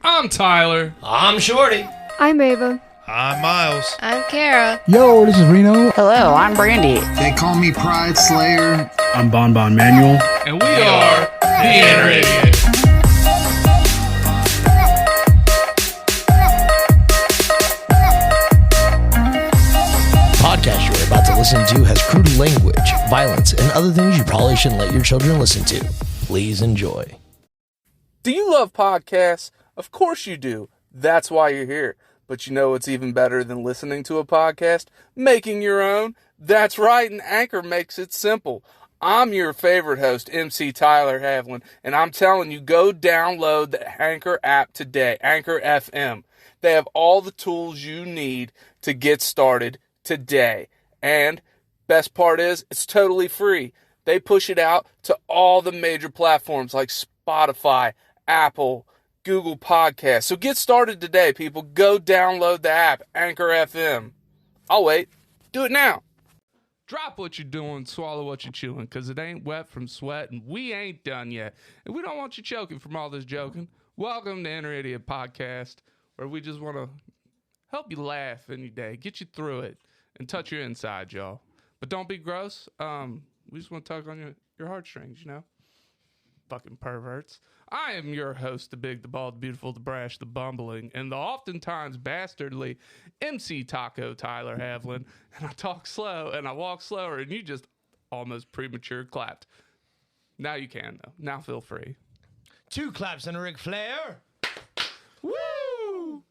I'm Tyler. I'm Shorty. I'm Ava. I'm Miles. I'm Kara. Yo, this is Reno. Hello, I'm Brandy. They call me Pride Slayer. I'm Bon Manuel. And we are the Inner Idiot. Podcast you're about to listen to has crude language, violence, and other things you probably shouldn't let your children listen to. Please enjoy. Do you love podcasts? Of course you do. That's why you're here. But you know what's even better than listening to a podcast? Making your own. That's right, and Anchor makes it simple. I'm your favorite host, MC Tyler Havlin, and I'm telling you, go download the Anchor app today, Anchor FM. They have all the tools you need to get started today. And best part is, it's totally free. They push it out to all the major platforms like Spotify, Apple, Google Podcasts. So get started today, people. Go download the app, Anchor FM. I'll wait. Do it now. Drop what you're doing, swallow what you're chewing, because it ain't wet from sweat, and we ain't done yet. And we don't want you choking from all this joking. Welcome to Inner Idiot Podcast, where we just want to help you laugh in your day, get you through it, and touch your inside, y'all. But don't be gross. We just want to tug on your heartstrings, you know? Fucking perverts. I am your host, the big, the bald, the beautiful, the brash, the bumbling, and the oftentimes bastardly MC Taco Tyler Havlin. And I talk slow, and I walk slower, and you just almost premature clapped. Now you can, though. Now feel free. 2 claps and a Ric Flair. Woo!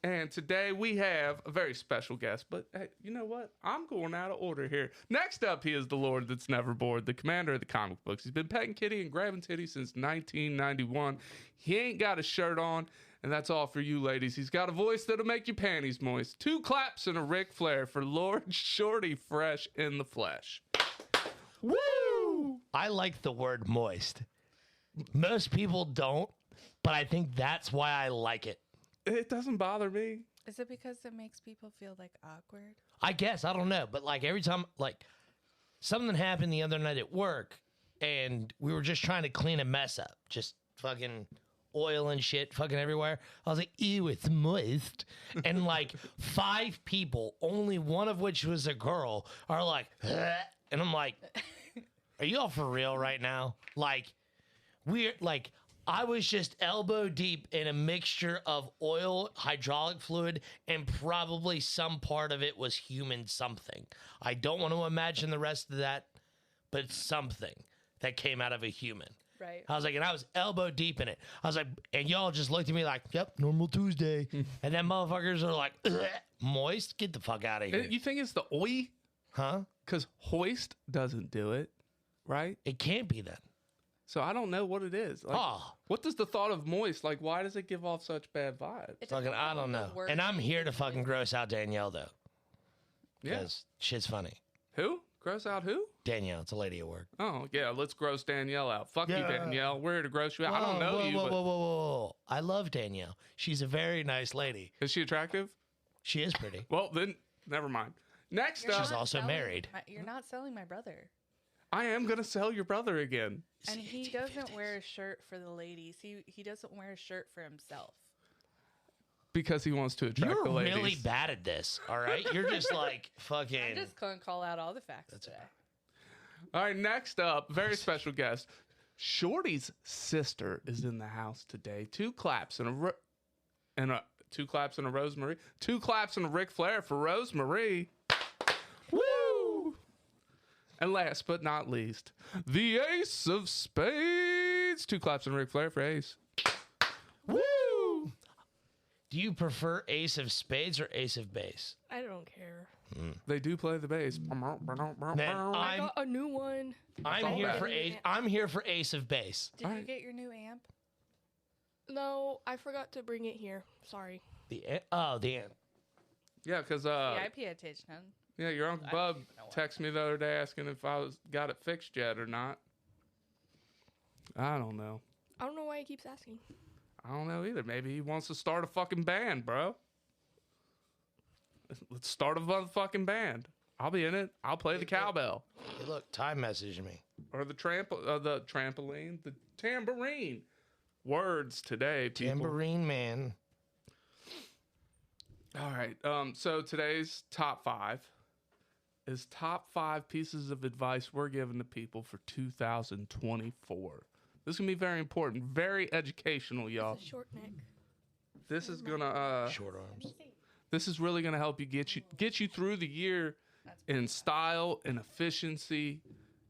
And today we have a very special guest, but hey, you know what? I'm going out of order here. Next up, he is the Lord that's never bored, the commander of the comic books. He's been petting kitty and grabbing titty since 1991. He ain't got a shirt on, and that's all for you ladies. He's got a voice that'll make your panties moist. 2 claps and a Ric Flair for Lord Shorty Fresh in the Flesh. Woo! I like the word moist. Most people don't, but I think that's why I like it. It doesn't bother me. Is it because it makes people feel like awkward? I guess, I don't know, but like every time, like something happened the other night at work and we were just trying to clean a mess up, just fucking oil and shit fucking everywhere. I was like, ew, it's moist. And like 5 people, only one of which was a girl, are like, "Ugh." And I'm like, are you all for real right now? Like, we're like, I was just elbow deep in a mixture of oil, hydraulic fluid, and probably some part of it was human something. I don't want to imagine the rest of that, but it's something that came out of a human. Right. I was like, and I was elbow deep in it. I was like, and y'all just looked at me like, yep, normal Tuesday. And then motherfuckers are like, ugh, moist? Get the fuck out of here. You think it's the oi? Huh? Because hoist doesn't do it, right? It can't be that. So I don't know what it is. Like, what does the thought of moist, like, why does it give off such bad vibes? Fucking, I don't know. And I'm here to fucking gross out Danielle, though. Yeah. Because shit's funny. Who? Gross out who? Danielle, it's a lady at work. Oh, yeah, let's gross Danielle out. Fuck you, Danielle. We're here to gross you out. I don't know you, but... Whoa. I love Danielle. She's a very nice lady. Is she attractive? She is pretty. Well, then, never mind. Next up... She's also married. You're not selling my brother. I am going to sell your brother again. And he doesn't wear a shirt for the ladies. He doesn't wear a shirt for himself. Because he wants to attract the ladies. You're really bad at this, all right? You're just like fucking... I'm just going to call out all the facts today. All right, next up, very special guest. Shorty's sister is in the house today. 2 claps and a 2 claps and a Rosemarie. 2 claps and a Ric Flair for Rosemarie. Woo! And last but not least, the Ace of Spades. 2 claps and a Ric Flair for Ace. Woo! Do you prefer Ace of Spades or Ace of Base? I don't care. They do play the bass. I got a new one. I'm here for Ace. I'm here for Ace of Base. Did you get your new amp? No, I forgot to bring it here. Sorry. The amp. Yeah, because I pay attention. yeah, your Uncle Bub texted me the other day asking if I got it fixed yet or not. I don't know. I don't know why he keeps asking. I don't know either. Maybe he wants to start a fucking band, bro. Let's start a motherfucking band. I'll be in it. I'll play the cowbell. Hey, look, Ty messaged me. Or the trampoline, the tambourine. words today, people. Tambourine Man. All right. So today's top 5 is top 5 pieces of advice we're giving to people for 2024. This is gonna be very important, very educational, y'all. It's a short neck. This is gonna Short arms. this is really gonna help you get you through the year in style and efficiency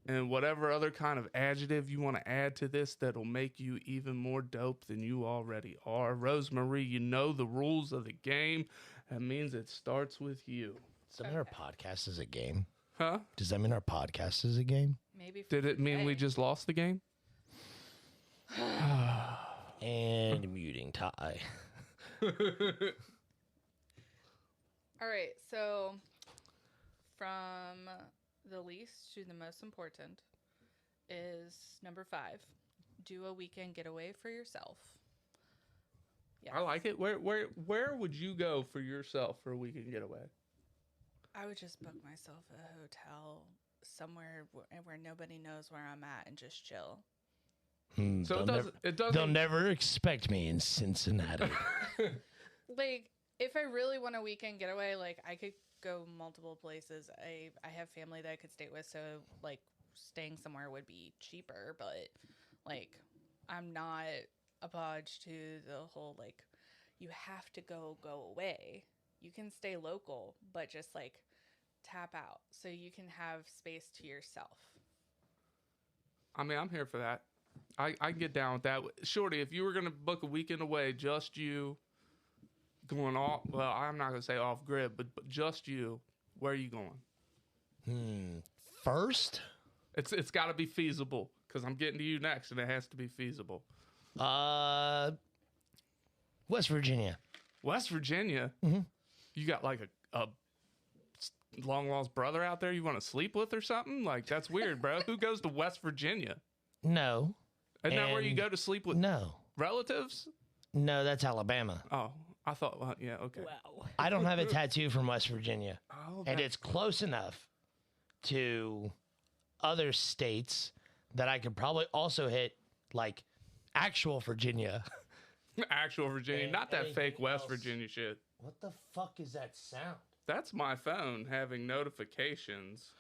and whatever other kind of adjective you want to add to this that'll make you even more dope than you already are. Rosemarie, you know the rules of the game. That means it starts with you. Does that mean our podcast is a game? Huh? Does that mean our podcast is a game? Maybe. For Did it mean we today. just lost the game? And muting Ty. All right. So, from the least to the most important is number 5. Do a weekend getaway for yourself. Yes. I like it. Where would you go for yourself for a weekend getaway? I would just book myself a hotel somewhere where nobody knows where I'm at and just chill. So it They'll doesn't. never expect me in Cincinnati. Like, if I really want a weekend getaway, like, I could go multiple places. I have family that I could stay with, so, like, staying somewhere would be cheaper, but, like, I'm not opposed to the whole, like, you have to go away. You can stay local, but just, like, tap out so you can have space to yourself. I mean, I'm here for that. I can get down with that. Shorty, if you were gonna book a weekend away, just you going off. Well, I'm not gonna say off grid, but just you. Where are you going? First, It's got to be feasible because I'm getting to you next, and it has to be feasible. West Virginia. West Virginia. You got like a long lost brother out there you want to sleep with or something? Like, that's weird, bro. Who goes to West Virginia? No. Isn't that where you And- go to sleep with No. relatives? No, that's Alabama. Oh, I thought. Well, yeah, okay. Wow. I don't have a tattoo from West Virginia. Oh, And it's close enough to other states that I could probably also hit, like, actual Virginia. actual Virginia, And not that fake anything West else. Virginia shit. What the fuck is that sound? That's my phone having notifications.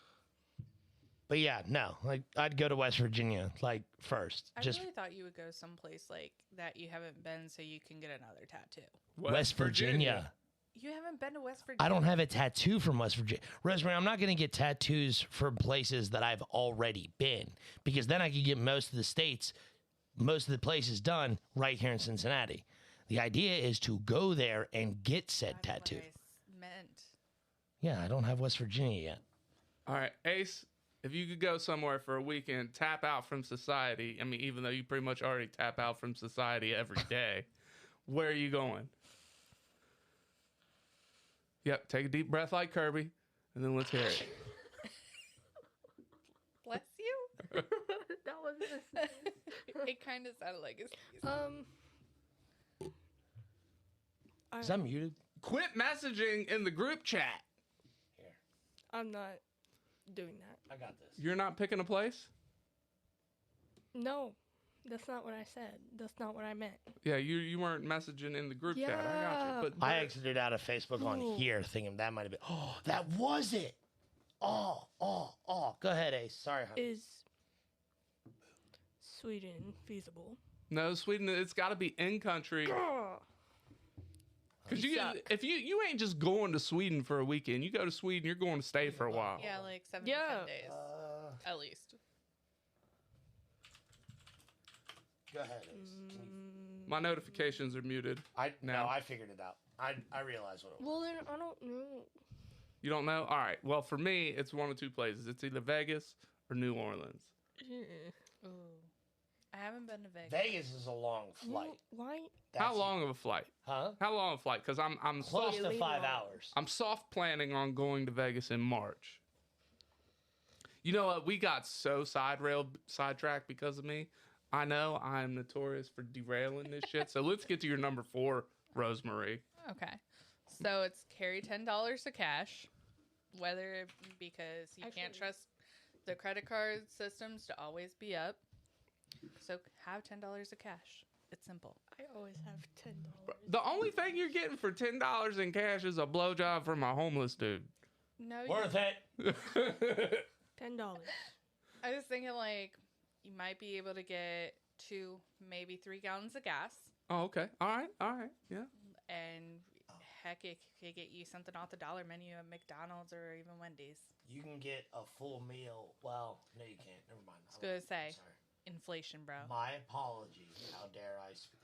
But yeah, no, like I'd go to West Virginia like first. I Just really thought you would go someplace like that you haven't been so you can get another tattoo. West Virginia. You haven't been to West Virginia? I don't have a tattoo from West Virginia. Rosemary, I'm not going to get tattoos from places that I've already been because then I could get most of the places done right here in Cincinnati. The idea is to go there and get said That's tattoo. what I meant. Yeah, I don't have West Virginia yet. All right, Ace, if you could go somewhere for a weekend, tap out from society. I mean, even though you pretty much already tap out from society every day, where are you going? Yep, take a deep breath like Kirby, and then let's hear it. Bless you. That wasn't a sneeze. It kind of sounded like a sneeze. Is that muted? Quit messaging in the group chat. I'm not doing that. I got this. You're not picking a place? No, that's not what I said. That's not what I meant. Yeah, you weren't messaging in the group chat. I got Yeah. you. But I exited out of Facebook on Ooh. here thinking that might have been. Oh, that was it. Oh. Go ahead, Ace. Sorry, honey. Is Sweden feasible? no, Sweden, it's got to be in country. Ugh. Because You suck. if you ain't just going to Sweden for a weekend, you go to Sweden, you're going to stay for a while. Yeah, like 7 Yeah. to 10 days. At least. Go ahead, Ace. My notifications are muted. No, I figured it out. I realized what it was. Well, then I don't know. You don't know? All right. Well, for me, it's one of two places. It's either Vegas or New Orleans. Ooh. I haven't been to Vegas. Vegas is a long flight. Well, why? How long of a flight? Huh? How long of a flight? Because I'm Close soft, to Really 5 long. hours. I'm soft planning on going to Vegas in March. You know what? We got so sidetracked because of me. I know I'm notorious for derailing this shit. So let's get to your number 4, Rosemarie. Okay. So it's carry $10 of cash, whether because you can't Actually- trust the credit card systems to always be up. So have $10 of cash. It's simple. I always have $10. The only thing you're getting for $10 in cash is a blowjob from a homeless dude. No, Worth it. $10. I was thinking like you might be able to get 2, maybe 3 gallons of gas, Oh, okay. All right. Yeah. and heck, it could get you something off the dollar menu at McDonald's or even Wendy's. You can get a full meal. Well, no, you can't. Never mind. I was gonna say Sorry. inflation, bro. My apologies. How dare I speak?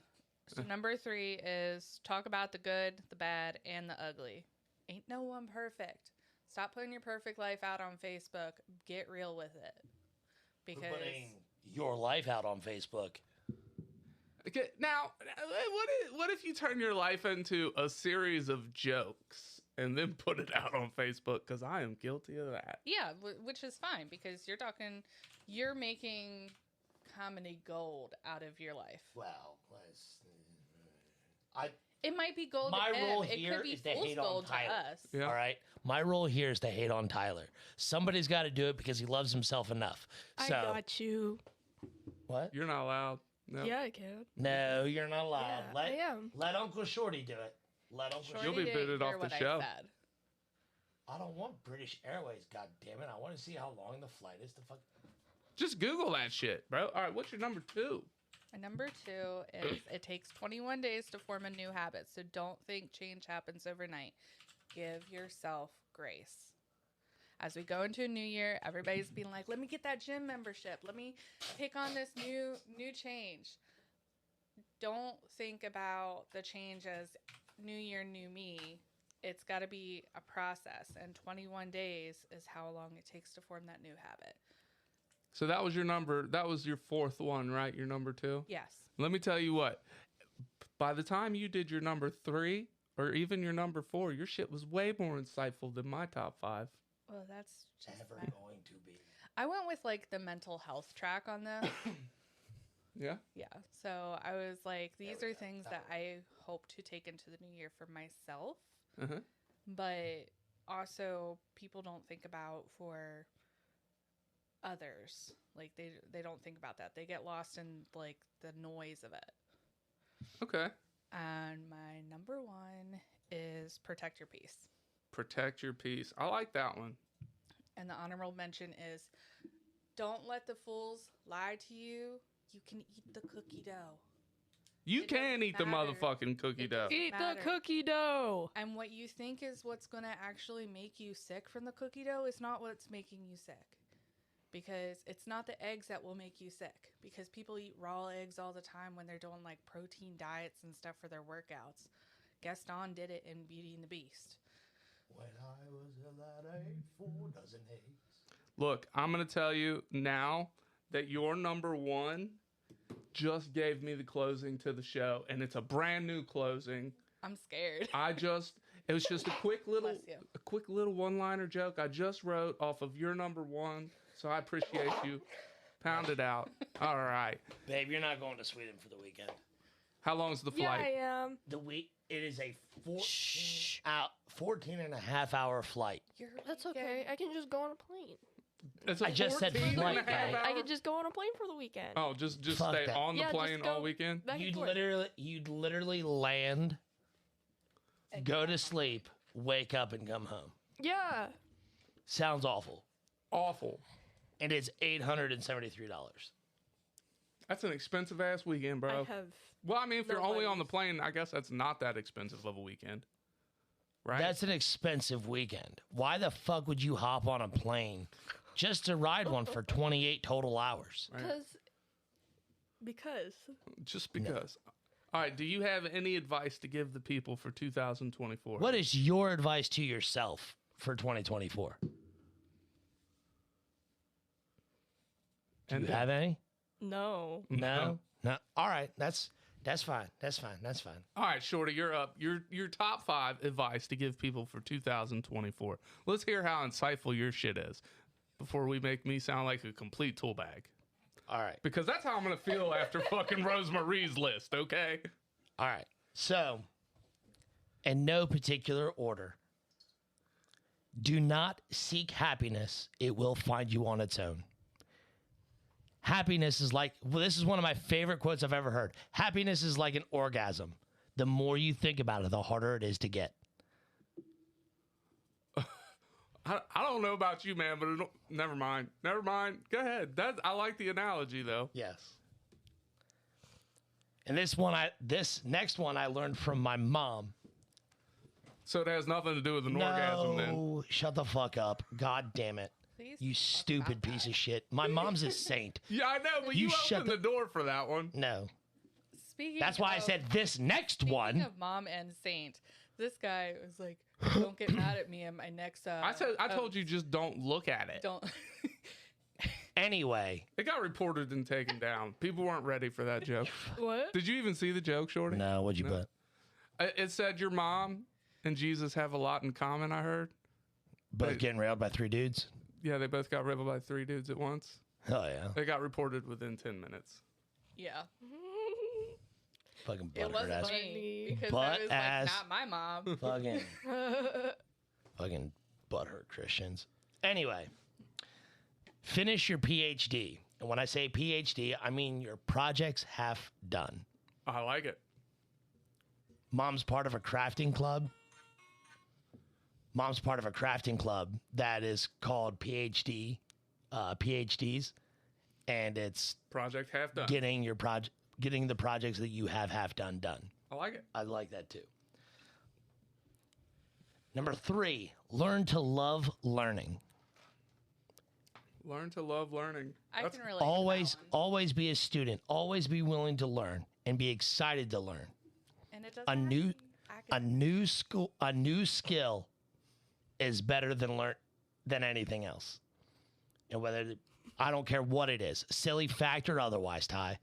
So number 3 is talk about the good, the bad, and the ugly. Ain't no one perfect. Stop putting your perfect life out on Facebook. Get real with it. We're Because putting your life out on Facebook. Okay. Now, what if you turn your life into a series of jokes and then put it out on Facebook? Because I am guilty of that. yeah, which is fine because you're making comedy gold out of your life. Well, It might be gold My to him. role It here could be is to fool's hate on gold to Tyler. us. Yeah. all right. My role here is to hate on Tyler. Somebody's got to do it because he loves himself enough. I So got you. what? You're not allowed. No. Yeah, I can. No, you're not allowed. Yeah, I am. Let Uncle Shorty do it. Let Uncle Shorty You'll be didn't booted hear off the what I show. said. I don't want British Airways. God damn it! I want to see how long the flight is to fuck. Just Google that shit, bro. All right. What's your number 2? And number 2 is it takes 21 days to form a new habit. So don't think change happens overnight. Give yourself grace. As we go into a new year, everybody's being like, let me get that gym membership. Let me take on this new change. Don't think about the change as new year, new me. It's got to be a process. And 21 days is how long it takes to form that new habit. So that was your number. That was your 4th one, right? Your number 2? Yes. Let me tell you what. By the time you did your number 3 or even your number 4, your shit was way more insightful than my top 5. Well, that's just Ever fine. going to be. I went with like the mental health track on this. Yeah. Yeah. So I was like, these are things that I hope to take into the new year for myself. Uh-huh. But also people don't think about for others. Like they don't think about that. They get lost in like the noise of it. Okay. And my number 1 is protect your peace. Protect your peace. I like that one. And the honorable mention is don't let the fools lie to you. You can eat the cookie dough. You It can doesn't eat the matter. motherfucking cookie It dough. doesn't Eat matter. the cookie dough. And what you think is what's going to actually make you sick from the cookie dough is not what's making you sick. Because it's not the eggs that will make you sick. Because people eat raw eggs all the time when they're doing like protein diets and stuff for their workouts. Gaston did it in Beauty and the Beast. When I was a lad, I ate 4 dozen eggs. Look, I'm going to tell you now that your number 1 just gave me the closing to the show, and it's a brand new closing. I'm scared. It was just a quick Bless you. little one-liner joke I just wrote off of your number 1, so I appreciate you. Pound it out. All right. Babe, you're not going to Sweden for the weekend. How long's the Yeah, flight? I am. It is a 14 and a half hour flight. That's okay. I can just go on a plane. It's a I just said 14 and a flight, half guy. hour- I can just go on a plane for the weekend. Oh, just Fuck stay that. on the Yeah, just plane go all weekend? back and You'd forth. literally land, go to sleep, wake up, and come home. Yeah. Sounds awful. Awful. And it's $873. That's an expensive ass weekend, bro. I have. Well, I mean, if you're only on the Nobody's- plane, I guess that's not that expensive of a weekend. Right? That's an expensive weekend. Why the fuck would you hop on a plane just to ride one for 28 total hours? Right. Because. Just because. All right, do you have any advice to give the people for 2024? What is your advice to yourself for 2024? Do you have any? No. No? No. All right. That's fine. That's fine. That's fine. All right, Shorty, you're up. Your top 5 advice to give people for 2024. Let's hear how insightful your shit is before we make me sound like a complete tool bag. All right. Because that's how I'm going to feel after fucking Rosemarie's list, okay? All right. So, in no particular order, do not seek happiness. It will find you on its own. Happiness is like, well, this is one of my favorite quotes I've ever heard. Happiness is like an orgasm. The more you think about it, the harder it is to get. I don't know about you, man, but never mind. Never mind. Go ahead. I like the analogy, though. Yes. And this next one I learned from my mom. So it has nothing to do with an orgasm, then. No, shut the fuck up. God damn it. Please You talk stupid about piece that. of shit. My mom's a saint. Yeah, I know, but You you shut opened the door for that one. No. Speaking That's why I of- said this next Speaking one. of mom and saint, this guy was like, "Don't get mad at me in my next." I told you just don't look at it. Don't. Anyway. It got reported and taken down. People weren't ready for that joke. What? Did you even see the joke, Shorty? No, what'd you put? It said your mom and Jesus have a lot in common, I heard. Both getting railed by 3 dudes? Yeah, they both got riddled by 3 dudes at once. Oh, yeah. They got reported within 10 minutes. Yeah, Fucking it butthurt wasn't ass. me because Butt I was ass. like, not my mom. Fucking butthurt Christians. Anyway, finish your PhD. And when I say PhD, I mean your project's half done. I like it. Mom's part of a crafting club. Mom's part of a crafting club that is called PhDs. And it's Project half done. getting the projects that you have half done. I like it. I like that too. Number 3, learn to love learning. Learn to love learning. I That's- can relate. to that Always one. be a student. Always be willing to learn and be excited to learn. And it A doesn't new have to be a new skill is better than anything else. And I don't care what it is, silly fact or otherwise, Ty.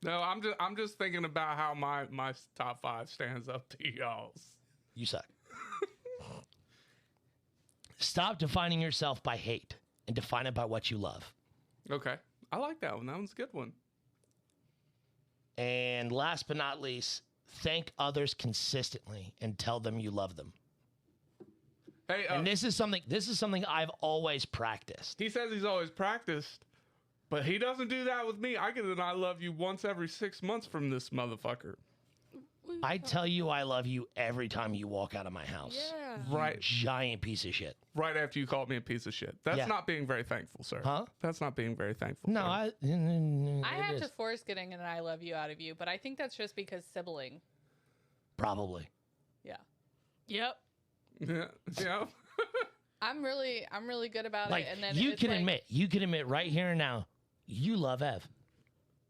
No, I'm just thinking about how my top 5 stands up to y'all's. You suck. Stop defining yourself by hate and define it by what you love. Okay. I like that one. That one's a good one. And last but not least, thank others consistently and tell them you love them. Hey, And this is something I've always practiced. he says he's always practiced, but he doesn't do that with me. I get an I love you once every 6 months from this motherfucker. I tell you I love you every time you walk out of my house. Yeah. Right. Giant piece of shit. Right after you called me a piece of shit. That's Yeah. not being very thankful, sir. Huh? That's not being very thankful. No, sir. I have to force getting an "I love you" out of you, but I think that's just because sibling. probably. Yeah, Yep. Yeah. Yeah. I'm really good about Like it. And then you it's can like, admit right here and now, you love Ev.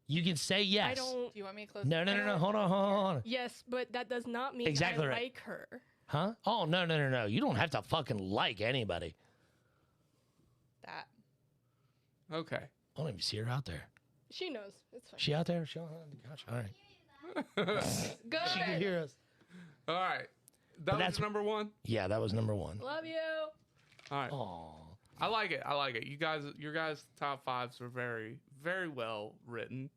You can say yes. I don't. Do you want me to close? No. Hold on. Yes, but that does not mean Exactly I right. like her. Huh? Oh no. You don't have to fucking like anybody. that. Okay. I don't even see her out there. She knows. It's fine. She out there? She on the couch. All right. Go She can ahead. hear us. All right. That was that's- number 1. Yeah, that was number 1. Love you. All right. Aw. I like it. Your guys' top 5s are very, very well written.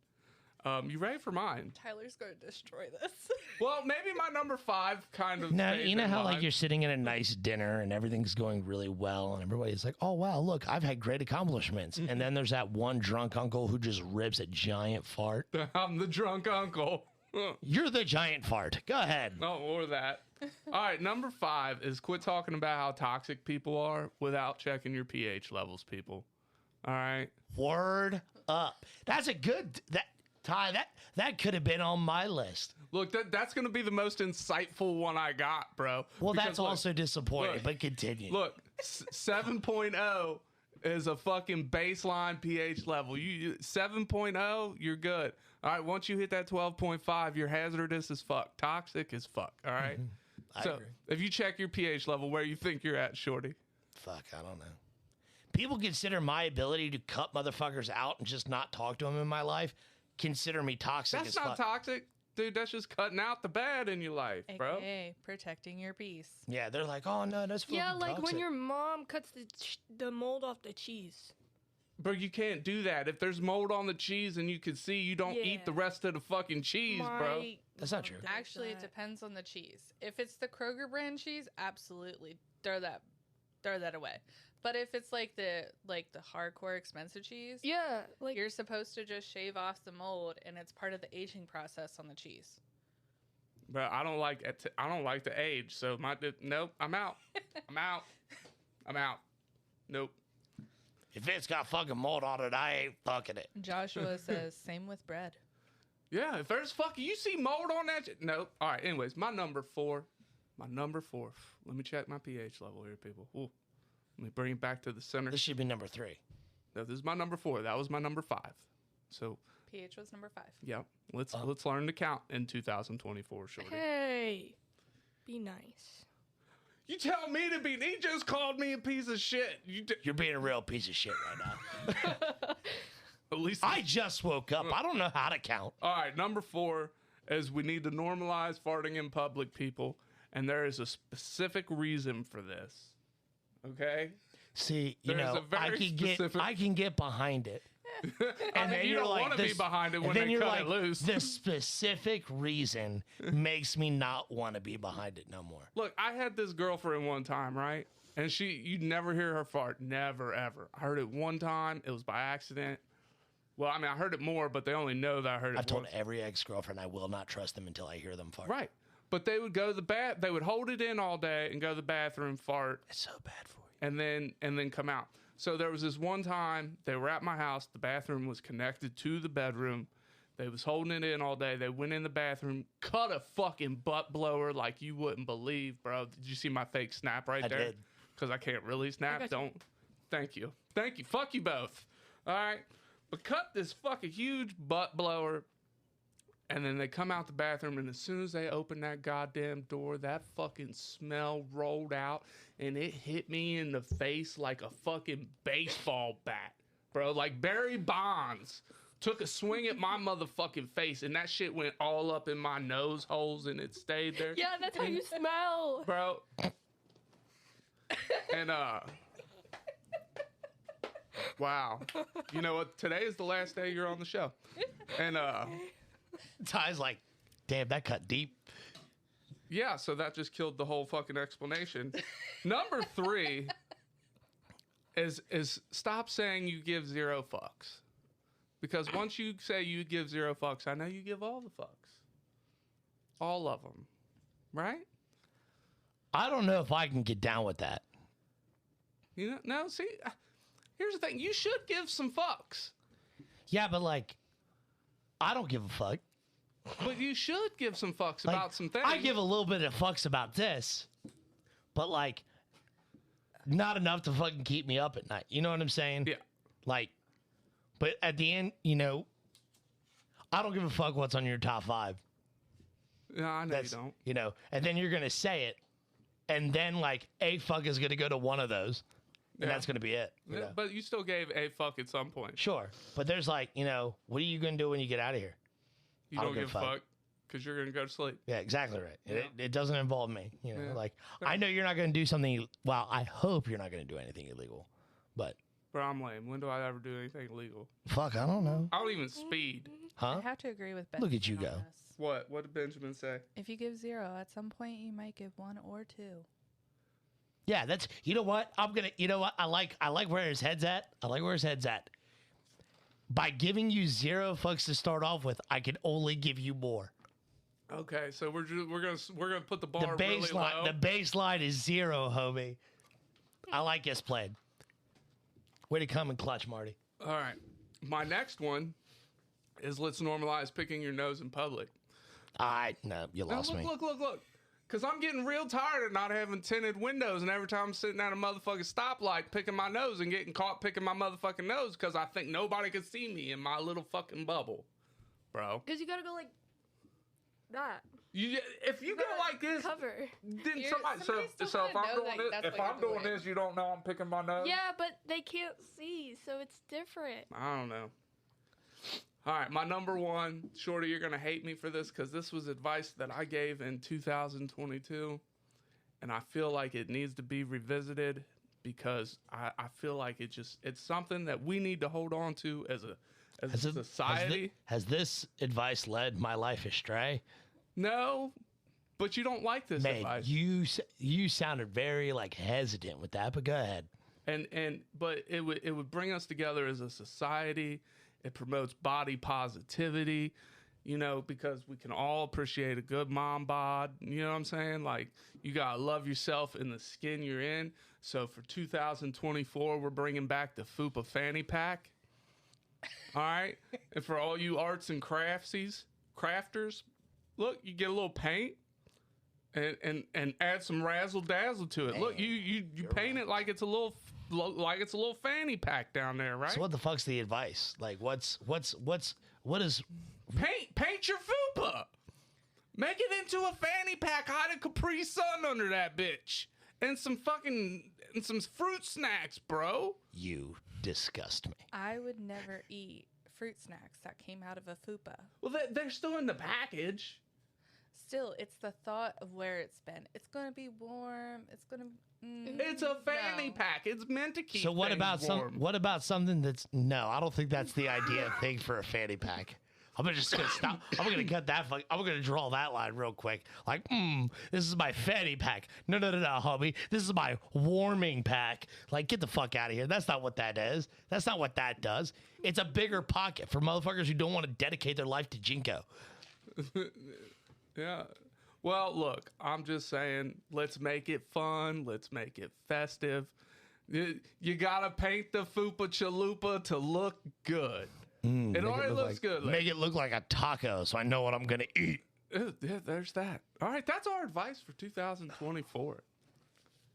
You ready for mine? Tyler's going to destroy this. Well, maybe my number 5 kind of. Now, stays you know in how line. like you're sitting at a nice dinner and everything's going really well and everybody's like, oh wow, look, I've had great accomplishments. And then there's that one drunk uncle who just rips a giant fart. I'm the drunk uncle. You're the giant fart. Go ahead. No, or that. All right, number 5 is quit talking about how toxic people are without checking your pH levels, people. All right. Word up. That's a good Ty, that could have been on my list. Look, that's going to be the most insightful one I got, bro. Well, Because that's look, also disappointing, look, but continue. Look, 7.0 is a fucking baseline pH level. You 7.0, you're good. All right, once you hit that 12.5, you're hazardous as fuck, toxic as fuck. All right. I So agree. if you check your pH level, where you think you're at, Shorty? Fuck, I don't know. People consider my ability to cut motherfuckers out and just not talk to them in my life, consider me toxic That's as not fuck. toxic, dude. That's just cutting out the bad in your life, bro. AKA protecting your peace. Yeah, they're like, oh no, that's fucking Yeah, like toxic. when your mom cuts the mold off the cheese. Bro, you can't do that. If there's mold on the cheese and you can see, you don't eat the Yeah. rest of the fucking cheese, bro. My That's not true. mom does Actually, it that. depends on the cheese. If it's the Kroger brand cheese, absolutely throw that away. But if it's like the hardcore expensive cheese, Yeah, like you're supposed to just shave off the mold, and it's part of the aging process on the cheese. But I don't like it. I don't like the age. So nope. I'm out. I'm out. I'm out. Nope. If it's got fucking mold on it, I ain't fucking it. Joshua says same with bread. Yeah, if there's fucking you see mold on that shit. Nope. All right. Anyways, my number four. My number 4. Let me check my pH level here, people. Ooh. Let me bring it back to the center. This should be number 3. No, this is my number 4. That was my number 5. So pH was number 5. yeah, let's learn to count in 2024, Shorty. hey, be nice. You tell me to be. He just called me a piece of shit. You're being a real piece of shit right now. At least I just woke up. I don't know how to count. All right, number 4 is we need to normalize farting in public, people, and there is a specific reason for this. Okay. See, you There's know, a very I can get behind it. And then you don't want to be behind it when they cut it loose. The specific reason makes me not want to be behind it no more. Look, I had this girlfriend one time, right? And you'd never hear her fart. Never, ever. I heard it one time. It was by accident. Well, I mean, I heard it more, but they only know that I heard it I've told once. every ex-girlfriend I will not trust them until I hear them fart. Right. But they would go to the they would hold it in all day and go to the bathroom, fart, It's so bad for you. and then come out. So there was this one time they were at my house. The bathroom was connected to the bedroom. They was holding it in all day. They went in the bathroom, cut a fucking butt blower like you wouldn't believe, bro. Did you see my fake snap right there? I did. Because I can't really snap. got you. Don't. Thank you. Thank you. Fuck you both. All right. But cut this fucking huge butt blower. And then they come out the bathroom, and as soon as they open that goddamn door, that fucking smell rolled out, and it hit me in the face like a fucking baseball bat, bro. Like Barry Bonds took a swing at my motherfucking face, and that shit went all up in my nose holes, and it stayed there. Yeah, that's how you smell. Bro. And, wow. You know what? Today is the last day you're on the show. And, Ty's like, damn, that cut deep. yeah, so that just killed the whole fucking explanation. Number 3 is stop saying you give 0 fucks. Because once you say you give 0 fucks, I know you give all the fucks. All of them. Right? I don't know if I can get down with that. You know, no, see, here's the thing. You should give some fucks. Yeah, but like, I don't give a fuck. But you should give some fucks Like, about some things. I give a little bit of fucks about this, but like, not enough to fucking keep me up at night. You know what I'm saying? Yeah. Like, but at the end, you know, I don't give a fuck what's on your top 5. No, I know That's, you don't. you know, and then you're going to say it, and then like a fuck is going to go to one of those, and Yeah. that's going to be it. You Yeah, know? but you still gave a fuck at some point. Sure. But there's like, you know, what are you going to do when you get out of here? You I don't don't give give a a fuck. fuck because you're going to go to sleep. Yeah, exactly right. It doesn't involve me. You know, Yeah. like, I know you're not going to do something. Well, I hope you're not going to do anything illegal, but Bro, I'm lame. When do I ever do anything illegal? fuck, I don't know. I don't even speed. Huh? I have to agree with Ben. Look at you go. What? What did Benjamin say? If you give 0, at some point you might give 1 or 2. Yeah, that's, you know what? You know what? I like where his head's at. I like where his head's at. By giving you 0 fucks to start off with, I can only give you more. Okay, so we're gonna put the The bar really baseline, low. the baseline is 0, homie. I like this played. Way to come and clutch, Marty. All right, my next one is let's normalize picking your nose in public. No, you Now, lost me. look. Because I'm getting real tired of not having tinted windows, and every time I'm sitting at a motherfucking stoplight picking my nose and getting caught picking my motherfucking nose because I think nobody can see me in my little fucking bubble, bro. Because you gotta go like that. If you go like this, Cover. then somebody. So somebody's still if gonna I'm know doing that this, that's if what I'm you're doing doing. this, you don't know I'm picking my nose. Yeah, but they can't see, so it's different. I don't know. All right, my number 1, Shorty, you're gonna hate me for this because this was advice that I gave in 2022, and I feel like it needs to be revisited because I feel like it's something that we need to hold on to as a society. Has this advice led my life astray? No, but you don't like this Man, advice. you sounded very like hesitant with that, but go ahead. But it would bring us together as a society. It promotes body positivity, you know, because we can all appreciate a good mom bod. You know what I'm saying? Like, you gotta love yourself in the skin you're in. So for 2024, we're bringing back the Fupa fanny pack. All right, and for all you arts and crafters, look, you get a little paint. And add some razzle dazzle to it. Look, you paint it like it's a little fanny pack down there, right? So what the fuck's the advice? Like, what is Paint your fupa. Make it into a fanny pack. Hide a Capri Sun under that bitch, and some fruit snacks, bro. You disgust me. I would never eat fruit snacks that came out of a fupa. Well, they're still in the package. Still, it's the thought of where it's been. It's gonna be warm. It's gonna. It's a fanny pack. It's meant to keep. So what things about warm. what about something that's no? I don't think that's the ideal thing for a fanny pack. I'm just gonna stop. I'm gonna cut that. I'm gonna draw that line real quick. Like, this is my fanny pack. No, homie. This is my warming pack. Like, get the fuck out of here. That's not what that is. That's not what that does. It's a bigger pocket for motherfuckers who don't want to dedicate their life to Jinko. Yeah. Well, look, I'm just saying, let's make it fun. Let's make it festive. You gotta paint the Fupa Chalupa to look good. It already looks good. Make it look like a taco so I know what I'm gonna eat. Yeah, there's that. All right, that's our advice for 2024.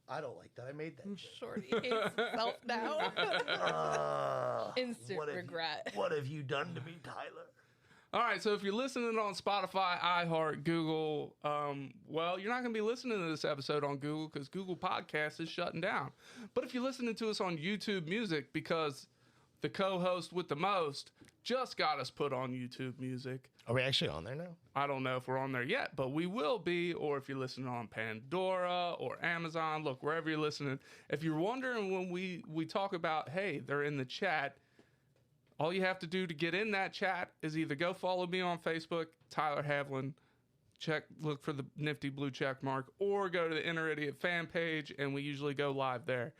I don't like that. I made that. Shorty hates himself now. Instant regret. What have you done to me, Tyler? All right, so if you're listening on Spotify, iHeart, Google, well, you're not going to be listening to this episode on Google because Google Podcasts is shutting down. But if you're listening to us on YouTube Music, because the co-host with the most just got us put on YouTube Music. Are we actually on there now? I don't know if we're on there yet, but we will be. Or if you're listening on Pandora or Amazon, look, wherever you're listening. If you're wondering when we talk about, hey, they're in the chat, all you have to do to get in that chat is either go follow me on Facebook, Tyler Havlin, look for the nifty blue check mark, or go to the Inner Idiot fan page, and we usually go live there.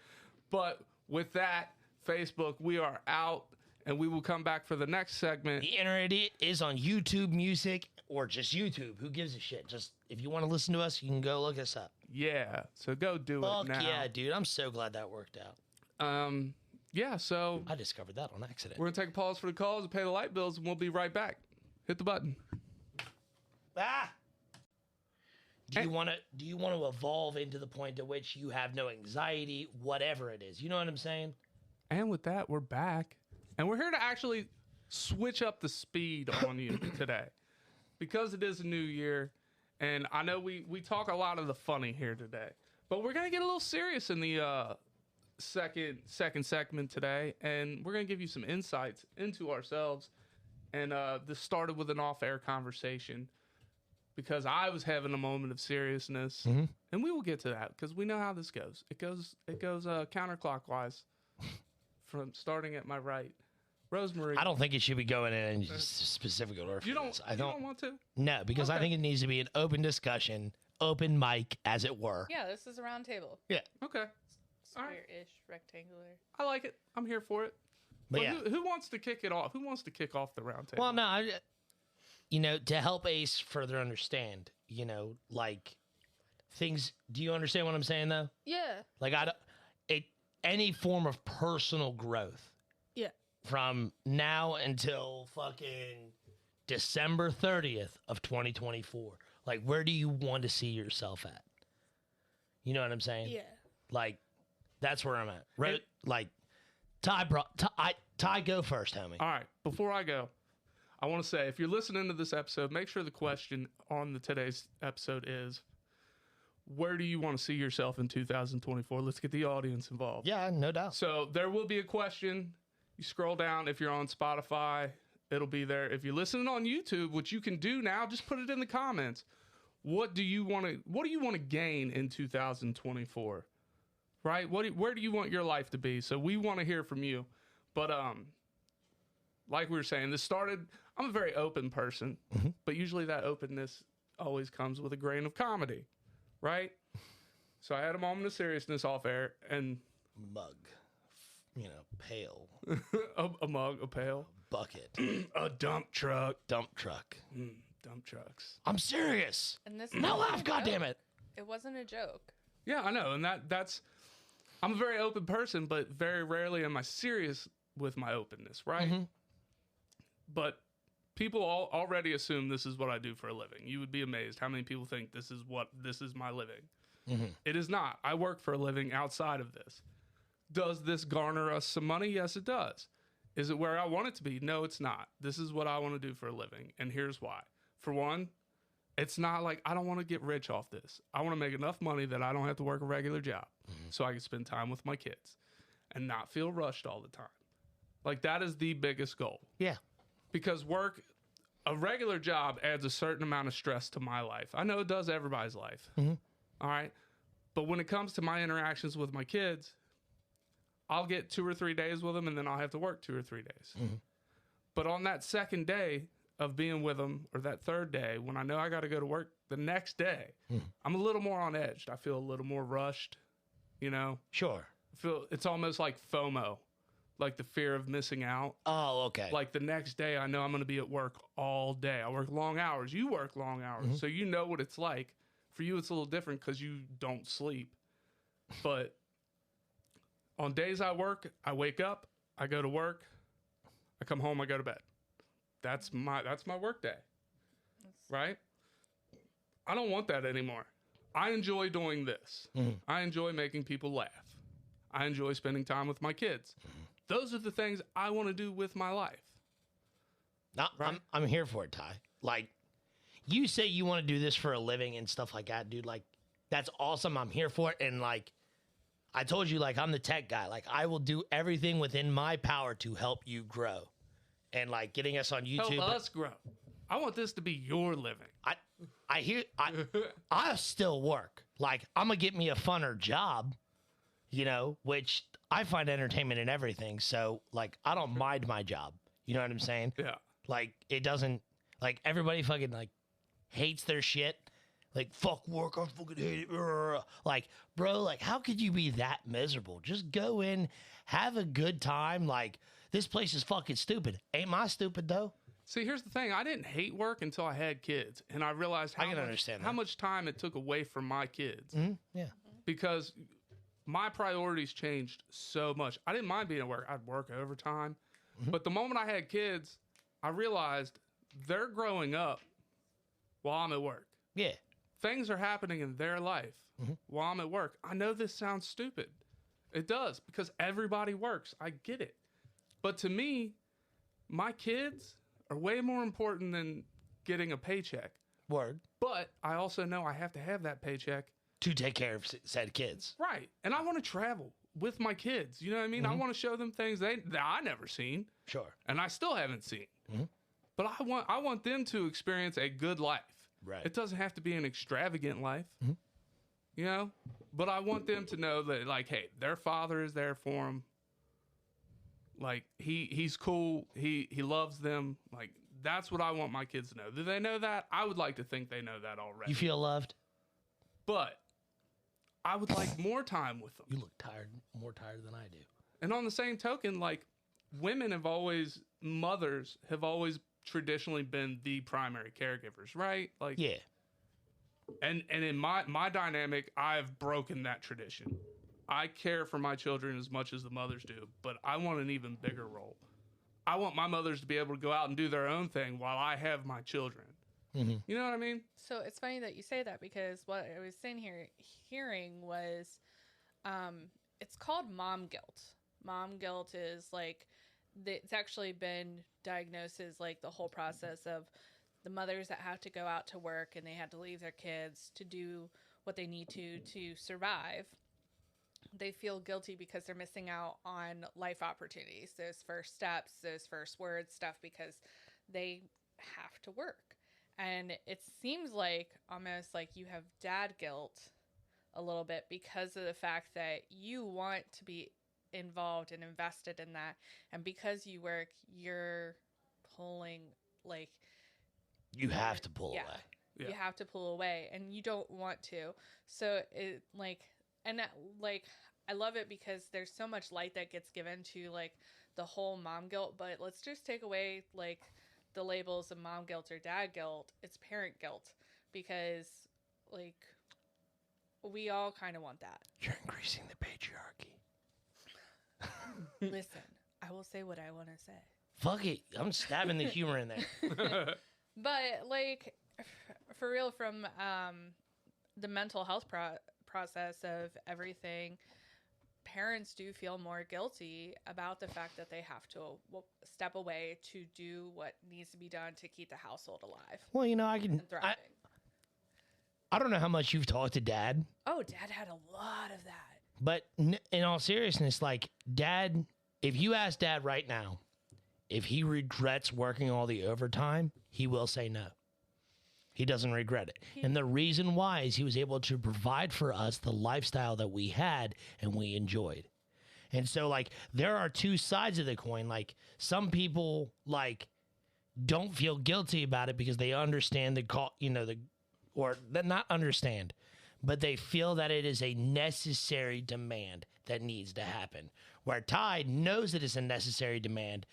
But with that, Facebook, we are out, and we will come back for the next segment. The Inner Idiot is on YouTube Music or just YouTube. Who gives a shit? Just if you want to listen to us, you can go look us up. Yeah, so go do Fuck it now. yeah, dude. I'm so glad that worked out. Yeah, so I discovered that on accident. we're going to take a pause for the calls and pay the light bills, and we'll be right back. Hit the button. Do you want to evolve into the point at which you have no anxiety, whatever it is? You know what I'm saying? And with that, we're back. And we're here to actually switch up the speed on you today. Because it is a new year, and I know we talk a lot of the funny here today. But we're going to get a little serious in the second segment today, and we're going to give you some insights into ourselves. And this started with an off-air conversation because I was having a moment of seriousness, and we will get to that because we know how this goes. It goes counterclockwise from starting at my right. Rosemarie, I don't think it should be going in specific order. you don't want to? No, because I Okay. think it needs to be an open discussion, open mic, as it were. Yeah, this is a round table. Yeah. Okay, All right. Square-ish, rectangular. I like it. I'm here for it. But Well, yeah. who wants to kick it off? Who wants to kick off the round table? Well, no, to help Ace further understand, like things. Do you understand what I'm saying though? Yeah. Like any form of personal growth Yeah. from now until fucking December 30th of 2024. Like, where do you want to see yourself at? You know what I'm saying? Yeah. Like, that's where I'm at. Like, Ty, go first, homie. All right, before I go, I want to say if you're listening to this episode, make sure the question on today's episode is, where do you want to see yourself in 2024? Let's get the audience involved. Yeah, no doubt. So there will be a question. You scroll down. If you're on Spotify, it'll be there. If you're listening on YouTube, which you can do now, just put it in the comments. What do you want to gain in 2024? Right? Where do you want your life to be? So we want to hear from you. But like we were saying, I'm a very open person, but usually that openness always comes with a grain of comedy, right? So I had a moment of seriousness off air, and mug, pail, a mug, a pail, bucket, a dump truck. dump truck. Dump trucks. I'm serious. And this No wasn't laugh, a goddamn joke. it. It wasn't a joke. Yeah, I know, and that's. I'm a very open person, but very rarely am I serious with my openness, right? Mm-hmm. But people already assume this is what I do for a living. You would be amazed how many people think this is my living. Mm-hmm. It is not. I work for a living outside of this. Does this garner us some money? Yes, it does. Is it where I want it to be? No, it's not. This is what I want to do for a living, and here's why. For one, it's not like I don't want to get rich off this. I want to make enough money that I don't have to work a regular job so I can spend time with my kids and not feel rushed all the time. Like, that is the biggest goal. Yeah. Because a regular job adds a certain amount of stress to my life. I know it does everybody's life. All right. But when it comes to my interactions with my kids, I'll get 2 or 3 days with them and then I'll have to work 2 or 3 days. But on that second day of being with them, or that third day, when I know I got to go to work the next day, I'm a little more on edge. I feel a little more rushed, Sure. I feel it's almost like FOMO, like the fear of missing out. Oh, okay. Like the next day, I know I'm going to be at work all day. I work long hours. You work long hours. So you know what it's like. For you, it's a little different because you don't sleep. But on days I work, I wake up, I go to work, I come home, I go to bed. That's my work day. Right? I don't want that anymore. I enjoy doing this. I enjoy making people laugh. I enjoy spending time with my kids. Those are the things I want to do with my life. No, Right. I'm here for it, Ty. Like, you say you want to do this for a living and stuff like that, dude. Like, that's awesome. I'm here for it. And like, I told you, like, I'm the tech guy. Like, I will do everything within my power to help you grow. And like getting us on YouTube. Help us grow. I want this to be your living. I still work. Like, I'm gonna get me a funner job, which I find entertainment in everything. So like, I don't mind my job. You know what I'm saying? Yeah. Like, it doesn't, like, everybody fucking like hates their shit. Like, fuck work, I fucking hate it. Like, bro, like, how could you be that miserable? Just go in, have a good time. Like, this place is fucking stupid. Ain't I stupid though? See, here's the thing. I didn't hate work until I had kids, and I realized how much time it took away from my kids. Yeah. Because my priorities changed so much. I didn't mind being at work. I'd work overtime. But the moment I had kids, I realized they're growing up while I'm at work. Yeah. Things are happening in their life while I'm at work. I know this sounds stupid. It does, because everybody works. I get it. But to me, my kids are way more important than getting a paycheck. Word. But I also know I have to have that paycheck. To take care of said kids. Right. And I want to travel with my kids. You know what I mean? I want to show them things that I never seen. Sure. And I still haven't seen. But I want them to experience a good life. Right. It doesn't have to be an extravagant life. But I want them to know that, like, hey, their father is there for them. Like, he's cool. He loves them. Like, that's what I want my kids to know. Do they know that? I would like to think they know that already. You feel loved? But I would like more time with them. You look tired, more tired than I do. And on the same token, like, mothers have always traditionally been the primary caregivers, right? Like, yeah. And in my dynamic, I've broken that tradition. I care for my children as much as the mothers do, but I want an even bigger role. I want my mothers to be able to go out and do their own thing while I have my children. You know what I mean? So it's funny that you say that, because what I was hearing was, it's called mom guilt. Mom guilt is like, it's actually been diagnosed as like the whole process of the mothers that have to go out to work and they have to leave their kids to do what they need to survive. They feel guilty because they're missing out on life opportunities, those first steps, those first words, stuff, because they have to work. And it seems like almost like you have dad guilt a little bit because of the fact that you want to be involved and invested in that. And because you work, you're pulling, like... You have to pull away. Yeah. You have to pull away, and you don't want to. So it, like... And that, like, I love it because there's so much light that gets given to like the whole mom guilt, but let's just take away like the labels of mom guilt or dad guilt. It's parent guilt because like we all kind of want that. You're increasing the patriarchy. Listen, I will say what I want to say. Fuck it. I'm stabbing the humor in there. But like for real, from the mental health process of everything, parents do feel more guilty about the fact that they have to step away to do what needs to be done to keep the household alive Well, you know, and thriving. I don't know how much you've talked to Dad, Oh, Dad had a lot of that. but in all seriousness, like Dad, if you ask Dad right now if he regrets working all the overtime, he will say no. He doesn't regret it. And the reason why is he was able to provide for us the lifestyle that we had and we enjoyed. And so, like, there are two sides of the coin. Like, some people, like, don't feel guilty about it because they understand not understand, but they feel that it is a necessary demand that needs to happen. Where Ty knows it is a necessary demand,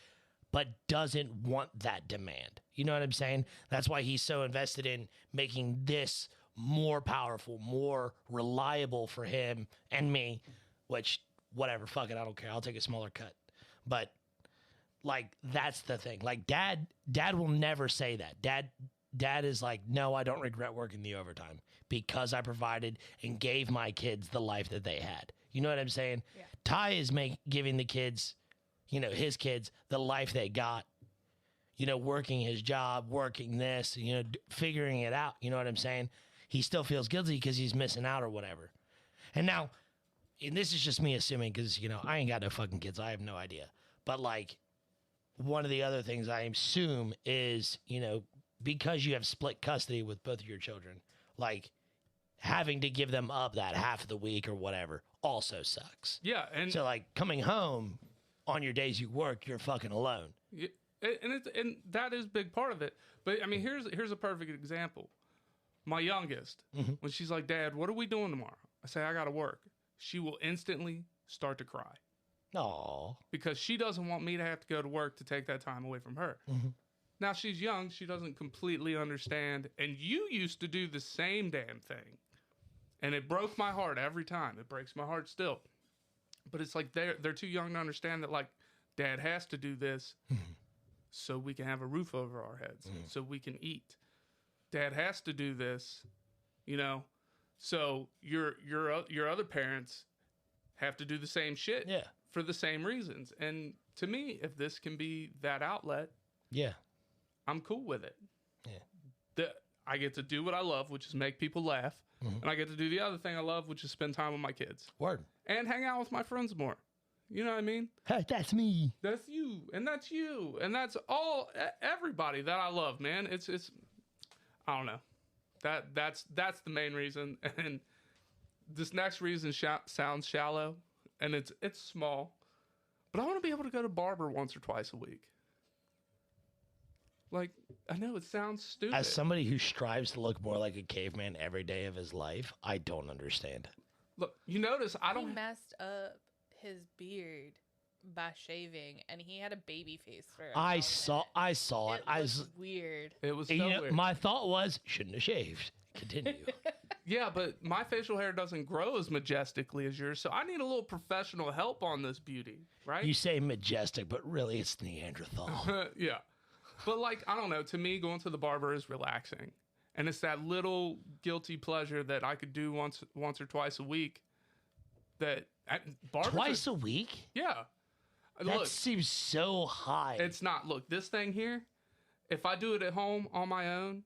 but doesn't want that demand. You know what I'm saying? That's why he's so invested in making this more powerful, more reliable for him and me, which, whatever, fuck it, I don't care. I'll take a smaller cut. But, like, that's the thing. Like, Dad will never say that. Dad is like, no, I don't regret working the overtime because I provided and gave my kids the life that they had. You know what I'm saying? Yeah. Ty is giving the kids, you know, his kids, the life they got, you know, working his job, working this, you know, figuring it out. You know what I'm saying? He still feels guilty because he's missing out or whatever. And now, and this is just me assuming because, you know, I ain't got no fucking kids. I have no idea. But, like, one of the other things I assume is, you know, because you have split custody with both of your children, like, having to give them up that half of the week or whatever also sucks. Yeah, and So, like, coming home on your days you work, you're fucking alone. yeah, and that is a big part of it. But I mean, here's a perfect example. My youngest, when she's like, "Dad, what are we doing tomorrow?" I say, "I gotta work." She will instantly start to cry Aw. because she doesn't want me to have to go to work to take that time away from her. Now she's young; she doesn't completely understand. And you used to do the same damn thing, and it broke my heart every time. It breaks my heart still. But it's like they're too young to understand that, like, Dad has to do this so we can have a roof over our heads, so we can eat. Dad has to do this, you know, so your other parents have to do the same shit Yeah. for the same reasons. And to me, if this can be that outlet, Yeah. I'm cool with it. Yeah. I get to do what I love, which is make people laugh, and I get to do the other thing I love, which is spend time with my kids Word. and hang out with my friends more. You know what I mean? Hey, that's me. That's you, and that's you, and that's everybody that I love, man. It's I don't know. That's the main reason, and this next reason sounds shallow, and it's small, but I want to be able to go to barber once or twice a week. Like, I know it sounds stupid. As somebody who strives to look more like a caveman every day of his life, I don't understand. Look, you notice I He don't. messed up his beard by shaving, and he had a baby face for. I saw it. It was weird. It was so You know, weird. my thought was, shouldn't have shaved. Continue. Yeah, but my facial hair doesn't grow as majestically as yours, so I need a little professional help on this beauty, right? You say majestic, but really it's Neanderthal. Yeah. But, like, I don't know. To me, going to the barber is relaxing. And it's that little guilty pleasure that I could do once or twice a week. That barbers Twice a week? Yeah. That Look, seems so high. it's not. Look, this thing here, if I do it at home on my own,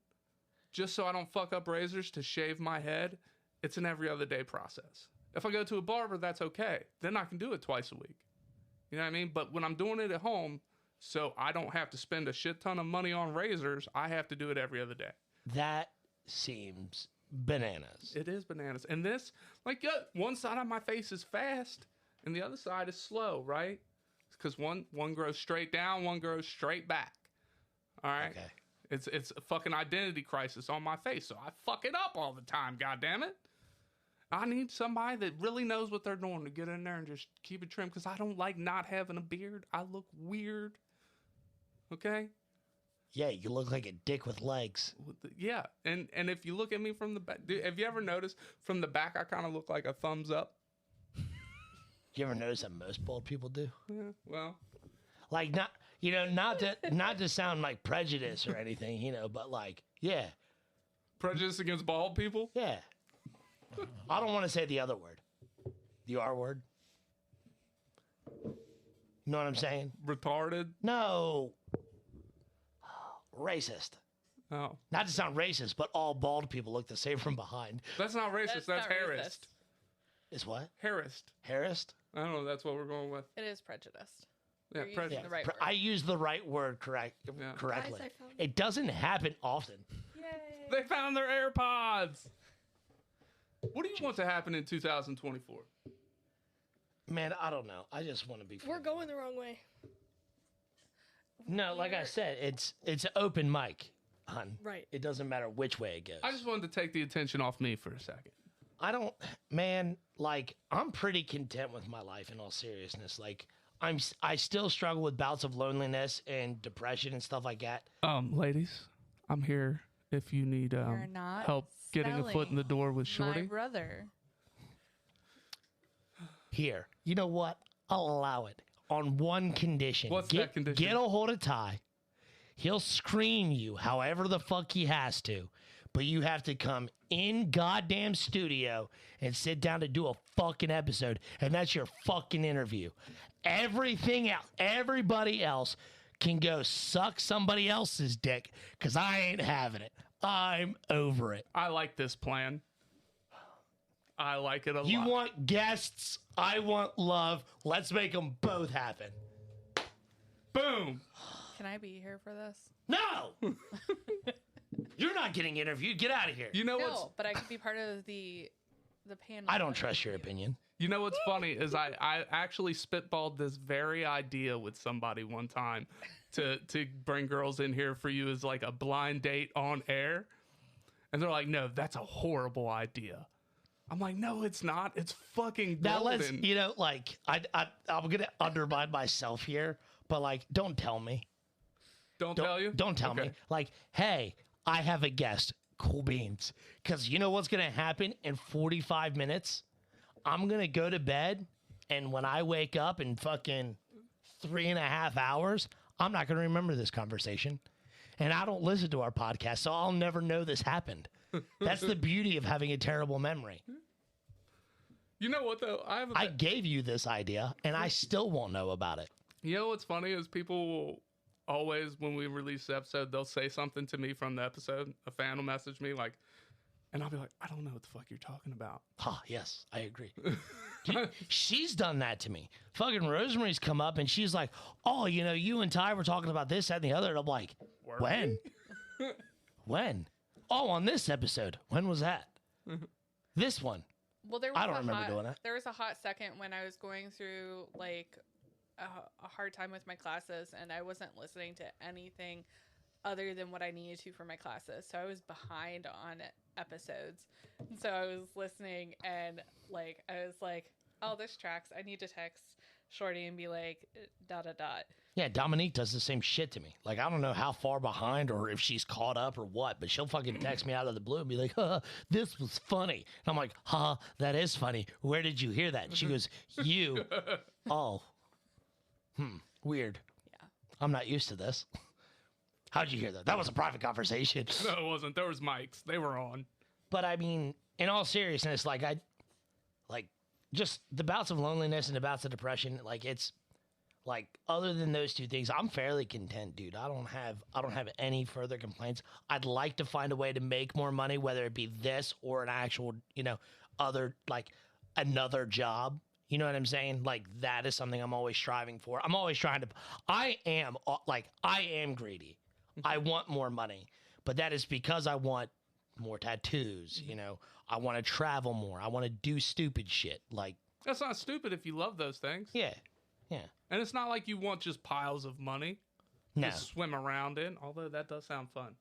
just so I don't fuck up razors to shave my head, it's an every other day process. If I go to a barber, that's okay. Then I can do it twice a week. You know what I mean? But when I'm doing it at home, so I don't have to spend a shit ton of money on razors, I have to do it every other day. That seems bananas. It is bananas. And this, like, one side of my face is fast and the other side is slow, right? Because one grows straight down, one grows straight back. All right? Okay. It's a fucking identity crisis on my face, so I fuck it up all the time, goddammit. I need somebody that really knows what they're doing to get in there and just keep it trimmed because I don't like not having a beard. I look weird. Okay? Yeah, you look like a dick with legs. Yeah. And if you look at me from the back, have you ever noticed from the back I kind of look like a thumbs up? You ever notice that most bald people do? Yeah, well. Like, not to sound like prejudice or anything, but like, yeah. Prejudice against bald people? Yeah. I don't want to say the other word. The R word. You know what I'm saying? Retarded? No. Racist. Oh. Not to sound racist, but all bald people look the same from behind. That's not racist. That's not harassed. Is what? Harassed. Harassed? I don't know. That's what we're going with. It is prejudiced. Yeah, You're using prejudice. the right Pre- word. I use the right word correctly. Guys, I found It doesn't happen often. Yay. They found their AirPods. What do you want to happen in 2024? Man, I don't know. I just want to be free. We're going the wrong way. No, like I said, it's open mic, hun. Right. It doesn't matter which way it goes. I just wanted to take the attention off me for a second. I'm pretty content with my life in all seriousness. Like, I still struggle with bouts of loneliness and depression and stuff like that. Ladies, I'm here if you need You're not help getting a foot in the door with Shorty. My brother. Here, you know what? I'll allow it on one condition. What's that condition? Get a hold of Ty. He'll screen you however the fuck he has to, but you have to come in goddamn studio and sit down to do a fucking episode, and that's your fucking interview. Everything else, everybody else can go suck somebody else's dick, because I ain't having it. I'm over it. I like this plan. I like it a lot. You want guests, I want love. Let's make them both happen. Boom. Can I be here for this? No! You're not getting interviewed. Get out of here. You know what's No, but I could be part of the panel. I don't trust your opinion. You know what's funny is I actually spitballed this very idea with somebody one time to bring girls in here for you as like a blind date on air. And they're like, no, that's a horrible idea. I'm like, no, it's not. It's fucking Now golden. I'm gonna undermine myself here, but like, don't tell me. Don't tell you? Don't tell me. Okay. Like, hey, I have a guest. Cool beans. Because you know what's gonna happen in 45 minutes? I'm gonna go to bed, and when I wake up in fucking 3.5 hours, I'm not gonna remember this conversation. And I don't listen to our podcast, so I'll never know this happened. That's the beauty of having a terrible memory. You know what though? I gave you this idea, and I still won't know about it. You know what's funny is people will always, when we release the episode, they'll say something to me from the episode. A fan will message me like, and I'll be like, I don't know what the fuck you're talking about. Yes, I agree. Dude, she's done that to me. Fucking Rosemarie's come up and she's like, oh, you and Ty were talking about this, that, and the other. And I'm like, when? When? Oh, on this episode. When was that? This one. Well, there was I don't remember doing that. There was a hot second when I was going through like a hard time with my classes, and I wasn't listening to anything other than what I needed to for my classes. So I was behind on episodes. And so I was listening, and like I was like, oh, this tracks. I need to text Shorty and be like, ... Yeah, Dominique does the same shit to me. Like, I don't know how far behind or if she's caught up or what, but she'll fucking text me out of the blue and be like, this was funny. And I'm like, that is funny. Where did you hear that? And she goes, you. Oh. Weird. Yeah. I'm not used to this. How'd you hear that? That was a private conversation. No, it wasn't. There was mics. They were on. But I mean, in all seriousness, just the bouts of loneliness and the bouts of depression, like it's like other than those two things, I'm fairly content, dude. I don't have any further complaints. I'd like to find a way to make more money, whether it be this or an actual, other like another job. You know what I'm saying? Like that is something I'm always striving for. I'm always trying to. I am greedy. I want more money, but that is because I want more tattoos. I want to travel more. I want to do stupid shit. Like That's not stupid if you love those things. yeah. And it's not like you want just piles of money No. to swim around in, although that does sound fun.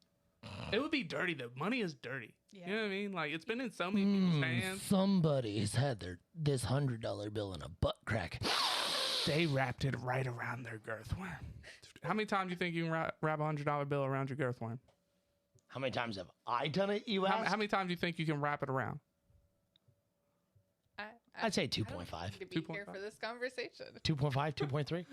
It would be dirty though. Money is dirty. Yeah. You know what I mean? Like it's been in so many people's hands. Somebody's had this $100 bill in a butt crack. They wrapped it right around their girth worm. How many times do you think you can wrap a $100 bill around your girth worm? How many times have I done it, you ask? How many times do you think you can wrap it around? I'd say I don't 2.5. need to be here for this conversation. 2.5, 2.3?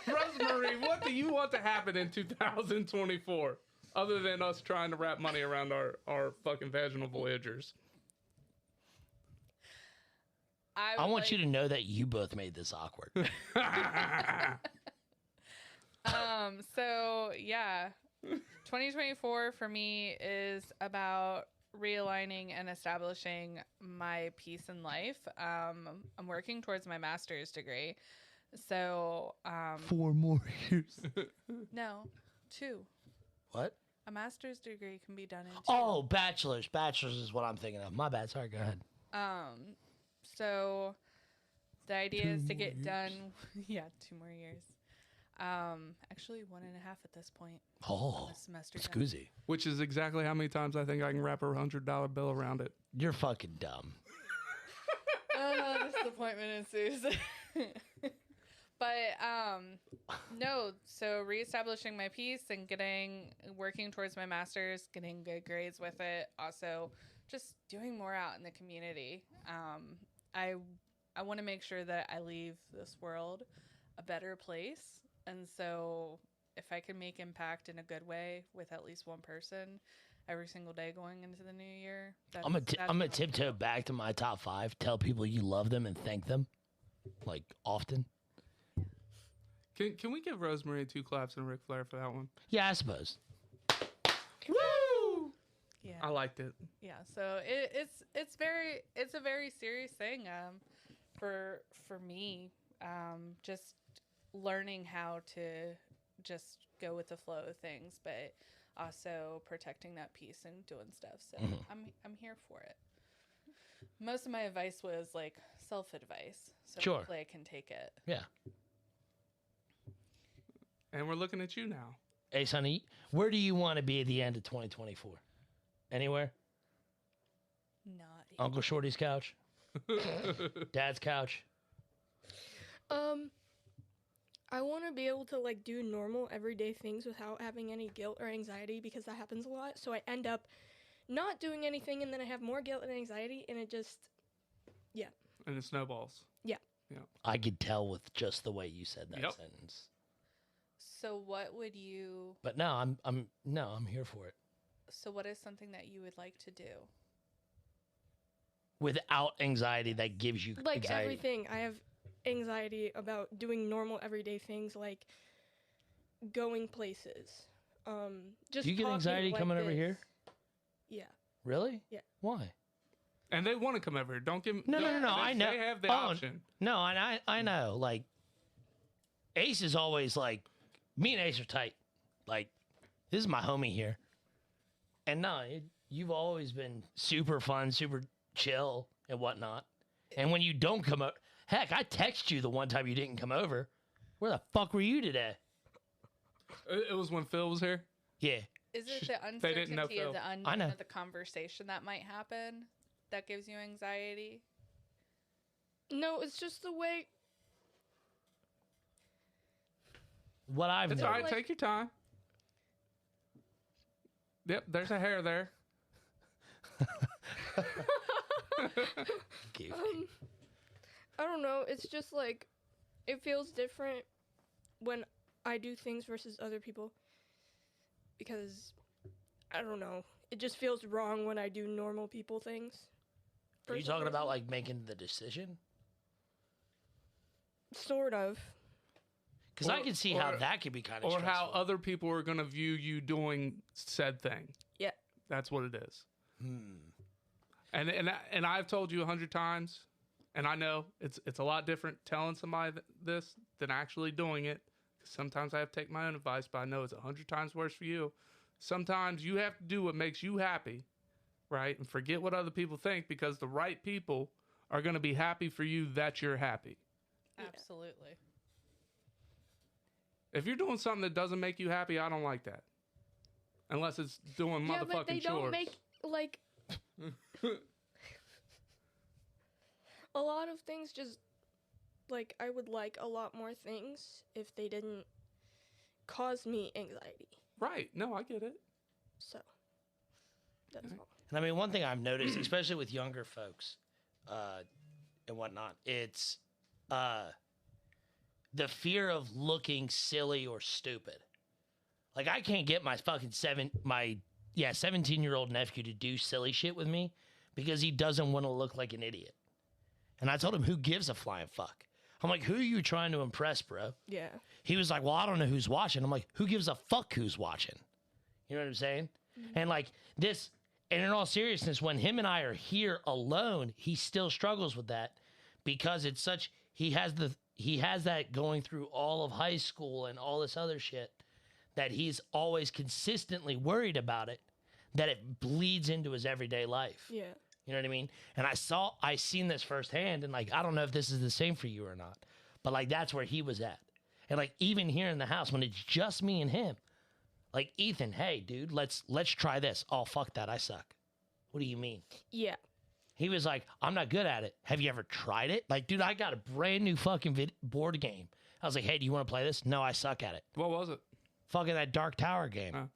Rosemarie, what do you want to happen in 2024 other than us trying to wrap money around our fucking vaginal voyagers? I want you to know that you both made this awkward. So yeah, 2024 for me is about realigning and establishing my peace in life. I'm working towards my master's degree. So 4 more years. no, 2. What? A master's degree can be done in 2. Oh, bachelor's. Bachelor's is what I'm thinking of. My bad. Sorry, go ahead. So the idea is to get done. Yeah, 2 more years. Actually 1.5 at this point. Oh, Semester done. excuse. Which is exactly how many times I think I can wrap a $100 bill around it. You're fucking dumb. Disappointment ensues. But no, so reestablishing my peace and working towards my master's, getting good grades with it. Also, just doing more out in the community. I want to make sure that I leave this world a better place, and so if I can make impact in a good way with at least one person every single day going into the new year, I'm gonna tiptoe back to my top 5. Tell people you love them and thank them, like often. Can we give Rosemarie 2 claps and Ric Flair for that one? Yeah, I suppose. Woo! Yeah. I liked it. Yeah, so it's a very serious thing for me, just learning how to just go with the flow of things, but also protecting that peace and doing stuff. So I'm here for it. Most of my advice was like self-advice, so Sure. hopefully I can take it. Yeah. And we're looking at you now. Hey, Sonny, where do you want to be at the end of 2024? Anywhere? Not Uncle Shorty's couch? Dad's couch? I want to be able to like do normal everyday things without having any guilt or anxiety, because that happens a lot. So I end up not doing anything, and then I have more guilt and anxiety, and it just, yeah. And it snowballs. Yeah. Yeah. I could tell with just the way you said that Yep. sentence. So what would you? But no, I'm here for it. So what is something that you would like to do? Without anxiety that gives you Like anxiety. everything. I have anxiety about doing normal everyday things like going places. Just Do you get talking anxiety like coming over this. here? Yeah. Really? Yeah. Why? And they want to come over here. Don't give them. No. I know. They have the option. No, and I know. Like, Ace is always like, me and Ace are tight. Like, this is my homie here. And no, you've always been super fun, super chill and whatnot. And when you don't come over, heck, I texted you the one time you didn't come over. Where the fuck were you today? It was when Phil was here. Yeah. Is it the They didn't know uncertainty Phil. of the I unknown know. of the conversation that might happen that gives you anxiety? No, it's just the way. What I've It's known. all right. Take your time. Yep, there's a hair there. I don't know. It's just like it feels different when I do things versus other people, because I don't know. It just feels wrong when I do normal people things. Are you versus talking about person. like making the decision? Sort of. Because I Or- can see how or- that could be kind of Or stressful. how other people are going to view you doing said thing. Yeah. That's what it is. Hmm. And I've told you 100 times, and I know it's a lot different telling somebody this than actually doing it. Sometimes I have to take my own advice, but I know it's 100 times worse for you. Sometimes you have to do what makes you happy, right? And forget what other people think, because the right people are going to be happy for you that you're happy. unless it's doing Yeah, motherfucking but they don't chores. make like a lot of things. Just like I would like a lot more things if they didn't cause me anxiety. Right. No, I get it. So that's all. And I mean, one thing I've noticed, especially with younger folks and whatnot, it's the fear of looking silly or stupid. Like, I can't get my fucking 17-year-old nephew to do silly shit with me because he doesn't want to look like an idiot. And I told him, who gives a flying fuck? I'm like, who are you trying to impress, bro? Yeah. He was like, well, I don't know who's watching. I'm like, who gives a fuck who's watching? You know what I'm saying? And like this, and in all seriousness, when him and I are here alone, he still struggles with that because it's such, he has that going through all of high school and all this other shit that he's always consistently worried about it, that it bleeds into his everyday life. Yeah. You know what I mean? And I seen this firsthand, and like, I don't know if this is the same for you or not, but like, that's where he was at. And like, even here in the house, when it's just me and him, like, Ethan, hey, dude, let's try this. Oh, fuck that, I suck. What do you mean? Yeah. He was like, I'm not good at it. Have you ever tried it? Like, dude, I got a brand new fucking board game. I was like, hey, do you want to play this? No, I suck at it. What was it? Fucking that Dark Tower game. Oh.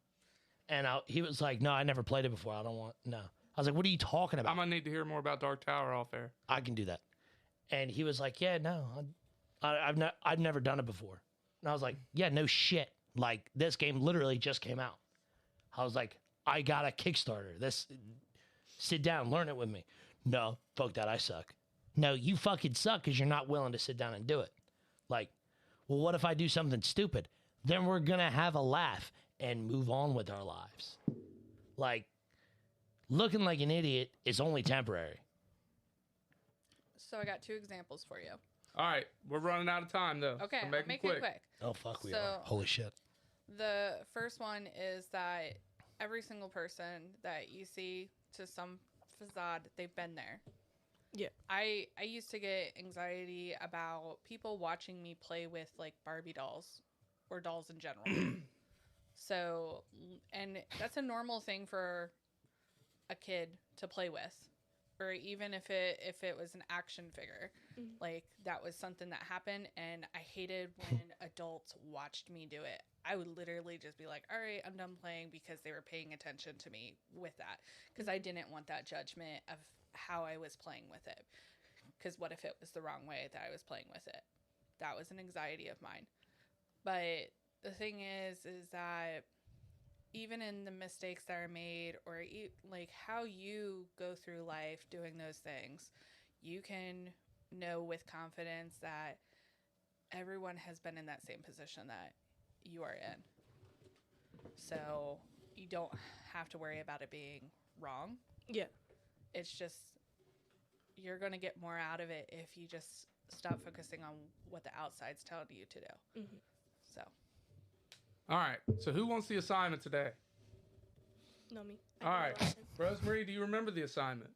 And he was like, no, I never played it before. I don't want, no. I was like, what are you talking about? I'm gonna need to hear more about Dark Tower off air. I can do that. And he was like, yeah, no, I've never done it before. And I was like, yeah, no shit. Like, this game literally just came out. I was like, I got a Kickstarter. Sit down, learn it with me. No, fuck that, I suck. No, you fucking suck because you're not willing to sit down and do it. Like, well, what if I do something stupid? Then we're going to have a laugh and move on with our lives. Like, looking like an idiot is only temporary. So I got 2 examples for you. All right, we're running out of time though. Okay, so I'll make make it it quick. Oh, fuck, we So- are. Holy shit. The first one is that every single person that you see to some facade, they've been there. Yeah. I used to get anxiety about people watching me play with like Barbie dolls or dolls in general. So, and that's a normal thing for a kid to play with, or even if it was an action figure. Like, that was something that happened, and I hated when adults watched me do it. I would literally just be like, all right, I'm done playing, because they were paying attention to me with that, because I didn't want that judgment of how I was playing with it, because what if it was the wrong way that I was playing with it? That was an anxiety of mine. But the thing is that even in the mistakes that are made, or like how you go through life doing those things, you can know with confidence that everyone has been in that same position that you are in. So you don't have to worry about it being wrong. Yeah. It's just, you're going to get more out of it if you just stop focusing on what the outside's telling you to do. Mm-hmm. So. All right, so who wants the assignment today? No, me. All right, Rosemarie, do you remember the assignment?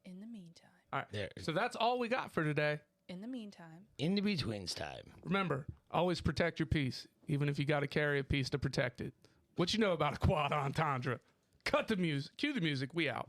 In the meantime. All right, There. so that's all we got for today. In the meantime. In the betweens time. Remember, always protect your peace, even if you got to carry a piece to protect it. What you know about a quad entendre? Cut the music. Cue the music. We out.